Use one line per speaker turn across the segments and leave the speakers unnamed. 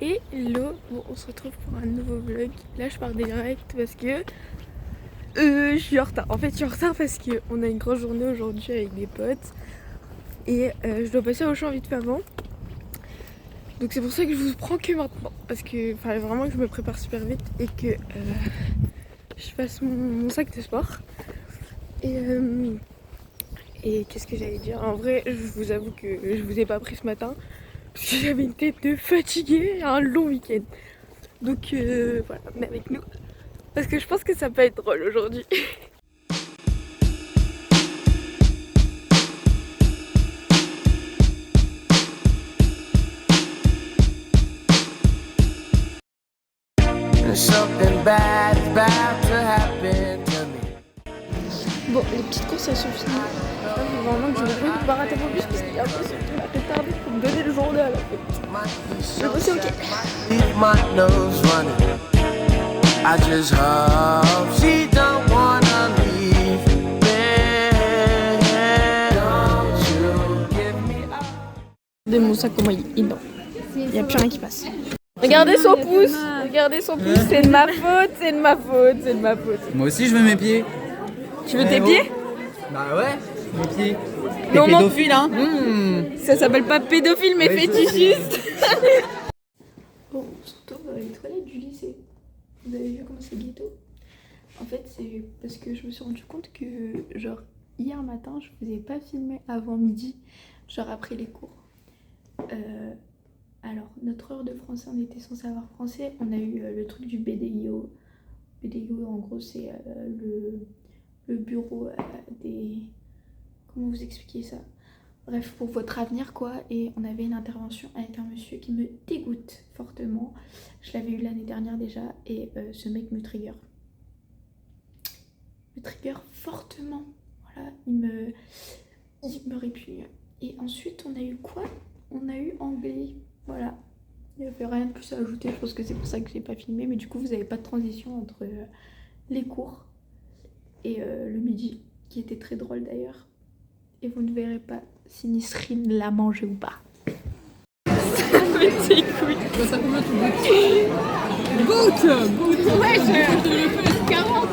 Hello, bon, on se retrouve pour un nouveau vlog. Là je pars direct parce que je suis en retard. En fait je suis en retard parce qu'on a une grosse journée aujourd'hui avec des potes. Et je dois passer au champ vite fait avant. Donc c'est pour ça que je vous prends que maintenant. Parce que vraiment que je me prépare super vite et que je fasse mon sac de sport. Et qu'est-ce que j'allais dire? En vrai je vous avoue que je vous ai pas pris ce matin. Parce que j'avais une tête de fatiguée et un long week-end. Donc voilà, venez avec nous. Parce que je pense que ça peut être drôle aujourd'hui. Bon, les petites courses elles sont finies. Là, faut vraiment que je me brouille pour pas rater mon bus parce qu'il y a un bus qui m'a retardé pour me donner le journal à la fête. Mais bon, c'est ok. De mon sac, comment il non. Il n'y a plus rien qui passe. Regardez son pouce, c'est de ma faute, c'est de ma faute, c'est de ma faute.
Moi aussi je veux mes pieds.
Tu veux tes pieds?
Bah ouais, mes pieds. T'es
Non,
pédophile hein.
Ça s'appelle pas pédophile mais fétichiste. Bon, on se retrouve dans les toilettes du lycée. Vous avez vu comment c'est ghetto? En fait c'est parce que je me suis rendu compte que genre hier matin je vous ai pas filmé avant midi, genre après les cours. Alors notre heure de français, on était censé avoir français, on a eu le truc du BDIO. BDIO en gros c'est le bureau des... Comment vous expliquer ça? Bref, pour votre avenir quoi. Et on avait une intervention avec un monsieur qui me dégoûte fortement. Je l'avais eu l'année dernière déjà. Et ce mec me trigger. Me trigger fortement. Voilà, il me répugne. Et ensuite on a eu quoi? On a eu anglais. Voilà. Il n'y avait rien de plus à ajouter. Je pense que c'est pour ça que j'ai pas filmé. Mais du coup vous n'avez pas de transition entre les cours et le midi, qui était très drôle d'ailleurs. Et vous ne verrez pas si Nisrine l'a mangé ou pas. Ça me dégoûte. Ça combien tu goûtes? Goûte. Ouais, je 40.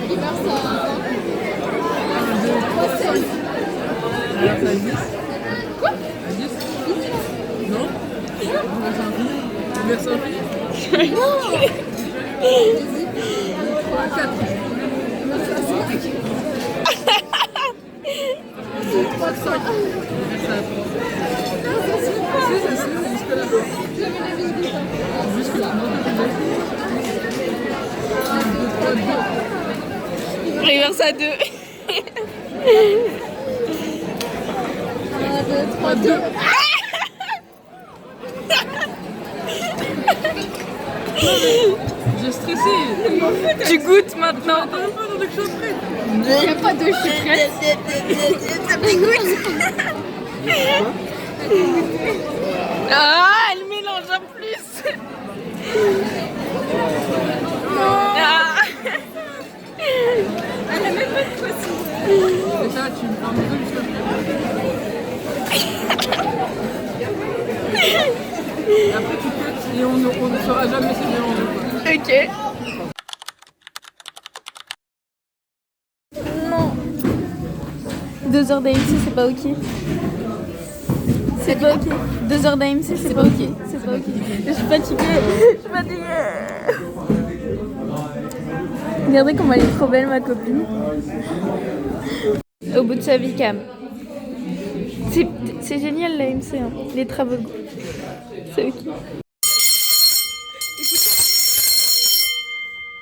Il verse à 16. Quoi? À 10? Non? Il verse un prix? Non. 3, 4. 3, 5. Jusque là. Il verse à 2. 1, 2, 3, 2. J'ai stressé. Tu goûtes maintenant. Il n'y a pas de sucrète. Ça me dégoûte. Ah, elle mélange en plus. Ah. Elle a même pas de poisson. Et ça, tu me prends un peu jusqu'à et après tu cuts et on ne saura jamais se mélanger. Ok. Non. 2 heures d'AMC c'est pas ok. C'est pas ok. 2 heures d'AMC c'est pas ok. C'est pas ok. Je suis fatiguée. Regardez comment elle est trop belle ma copine. Au bout de sa vie Cam. C'est génial l'AMC hein. Les travaux de goût. C'est ok. Écoutez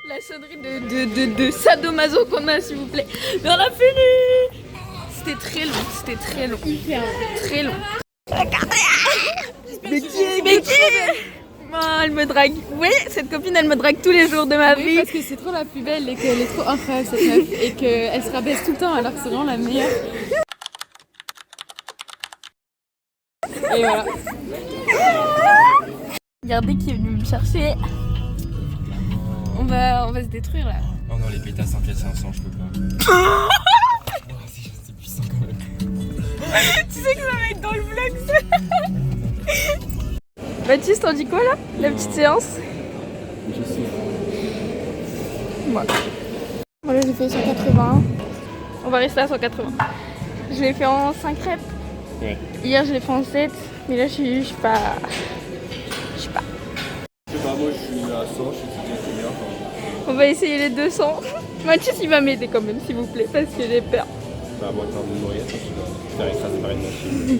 la sonnerie de sadomaso qu'on a s'il vous plaît. Mais on a fini. C'était très long, hyper long. Très long. Regardez. Becky. Oh, elle me drague. Oui, cette copine elle me drague tous les jours de ma vie.
Parce que c'est trop la plus belle et qu'elle est trop incroyable cette meuf. Et qu'elle se rabaisse tout le temps alors que c'est vraiment la meilleure. Et voilà.
Regardez qui est venu me chercher. On va se détruire là.
Oh non, les pétasses en 400, je peux pas.
Tu sais que ça va être dans le vlog ça. Baptiste, t'en dis quoi là? La petite séance?
Je sais.
Voilà. Voilà, j'ai fait 180. On va rester à 180. Je l'ai fait en 5 reps.
Ouais.
Hier, je l'ai fait en 7. Mais là, je suis pas. Je sais pas.
Je sais pas, moi je suis à 100, je suis déjà combien.
On va essayer les 200. Mathieu, il va m'aider quand même, s'il vous plaît, parce que j'ai peur.
Bah, moi, t'as une nourriture, tu vas te faire écraser par une machine.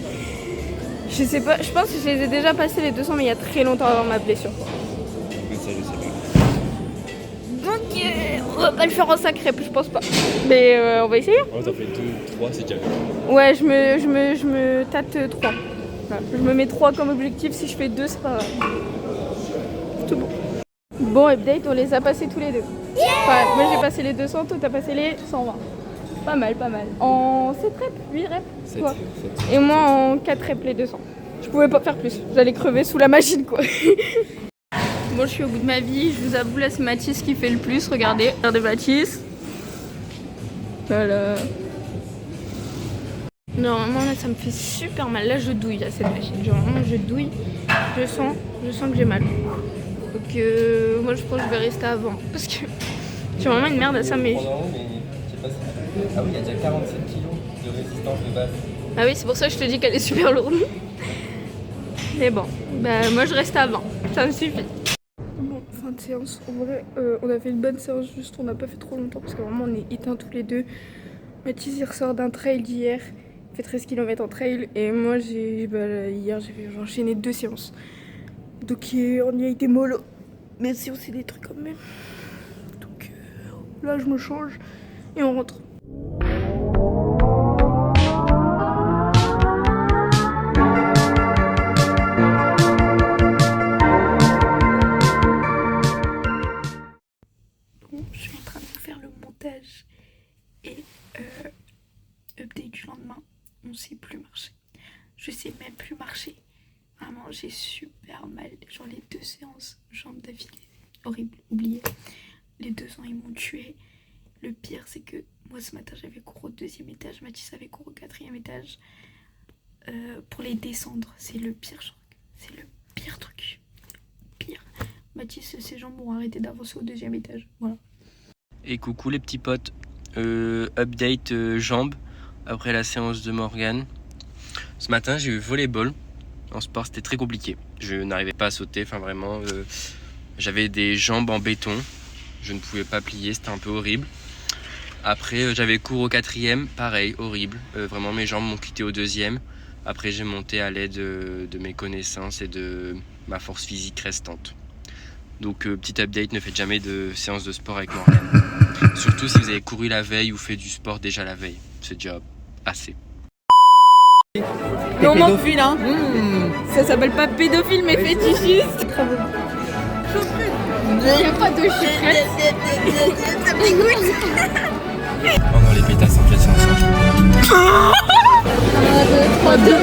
Je sais pas, je pense que je les ai déjà passés les 200, mais il y a très longtemps avant ma blessure.
Mais ça, je sais pas.
Donc, on va pas le faire en 5 reps, je pense pas. Mais on va essayer.
Ouais, t'en fais 2, 3, c'est déjà bien.
Ouais, je me tâte 3. Voilà. Je me mets 3 comme objectif, si je fais 2, c'est pas grave. Tout bon. Bon, update, on les a passés tous les deux. Enfin, moi j'ai passé les 200, toi t'as passé les 120. Pas mal, pas mal. En 7 reps, 8 reps,
7,
toi. Et moi en 4 reps les 200. Je pouvais pas faire plus, j'allais crever sous la machine quoi. Bon, je suis au bout de ma vie, je vous avoue là c'est Mathis qui fait le plus, regardez. Regardez Mathis. Voilà. Normalement là ça me fait super mal, là je douille à cette machine, genre vraiment je douille, je sens que j'ai mal. Donc moi je pense que je vais rester avant, parce que j'ai vraiment une merde à ça mais...
Ah oui, il y a déjà 47 kilos de résistance de base.
Ah oui c'est pour ça que je te dis qu'elle est super lourde. Mais bon, bah moi je reste à 20, ça me suffit. Bon, fin de séance, en vrai on a fait une bonne séance, juste on n'a pas fait trop longtemps parce que vraiment on est éteints tous les deux. Mathis il ressort d'un trail d'hier, il fait 13 km en trail et moi hier j'ai enchaîné 2 séances. Donc on y a été mollo, mais si on s'est des trucs quand même. Donc là je me change et on rentre. Bon, je suis en train de vous faire le montage et update du lendemain, on sait plus marcher. Je sais même plus marcher. Vraiment, j'ai super mal. Genre les 2 séances, jambes d'affilée. Horrible, oublié. Les 200, ils m'ont tué. Le pire, c'est que moi, ce matin, j'avais cours au 2e étage. Mathis avait cours au 4e étage. Pour les descendre, c'est le pire, genre. C'est le pire truc. Pire. Mathis, ses jambes ont arrêté d'avancer au 2e étage. Voilà.
Et coucou les petits potes. Update jambes après la séance de Morgane. Ce matin, j'ai eu volleyball. En sport, c'était très compliqué. Je n'arrivais pas à sauter, enfin vraiment. J'avais des jambes en béton. Je ne pouvais pas plier, c'était un peu horrible. Après, j'avais cours au 4e, pareil, horrible. Vraiment, mes jambes m'ont quitté au 2e. Après, j'ai monté à l'aide de mes connaissances et de ma force physique restante. Donc, petit update, ne faites jamais de séance de sport avec Morgane. Surtout si vous avez couru la veille ou fait du sport déjà la veille. C'est déjà assez.
T'es
pédophile,
hein.
Ça s'appelle pas pédophile mais fétichiste. Il n'y a pas de chiffrette. Ça me dégoûte.
Oh non, les pétasses en fait, c'est ensemble.
1, 2, 3, 2.